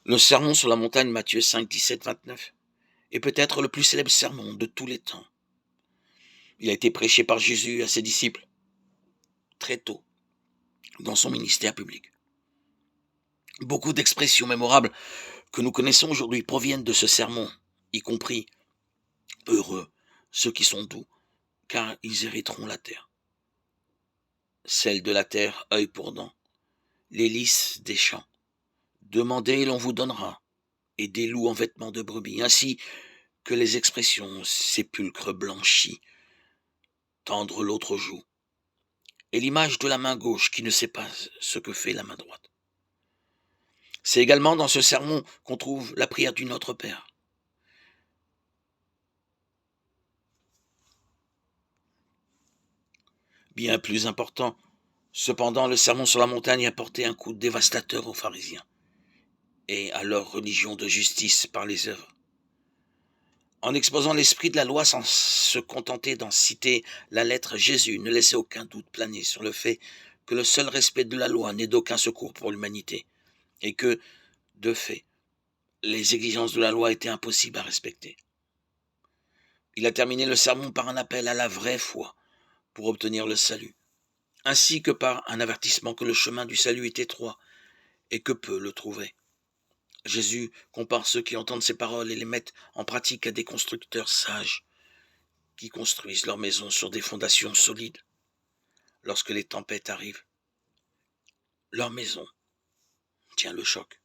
Le sermon sur la montagne, Matthieu 5, 17, 29, est peut-être le plus célèbre sermon de tous les temps. Il a été prêché par Jésus à ses disciples très tôt dans son ministère public. Beaucoup d'expressions mémorables que nous connaissons aujourd'hui proviennent de ce sermon, y compris « Heureux ceux qui sont doux, car ils hériteront la terre ». Celle de la terre, œil pour dent, les lys des champs. Demandez et l'on vous donnera, et des loups en vêtements de brebis, ainsi que les expressions sépulcre blanchi, tendre l'autre joue, et l'image de la main gauche qui ne sait pas ce que fait la main droite. C'est également dans ce sermon qu'on trouve la prière du Notre Père. Bien plus important, cependant, le sermon sur la montagne a porté un coup dévastateur aux pharisiens et à leur religion de justice par les œuvres. En exposant l'esprit de la loi sans se contenter d'en citer la lettre, Jésus ne laissait aucun doute planer sur le fait que le seul respect de la loi n'est d'aucun secours pour l'humanité et que, de fait, les exigences de la loi étaient impossibles à respecter. Il a terminé le sermon par un appel à la vraie foi pour obtenir le salut, ainsi que par un avertissement que le chemin du salut est étroit et que peu le trouvaient. Jésus compare ceux qui entendent ces paroles et les mettent en pratique à des constructeurs sages qui construisent leur maison sur des fondations solides. Lorsque les tempêtes arrivent, leur maison tient le choc.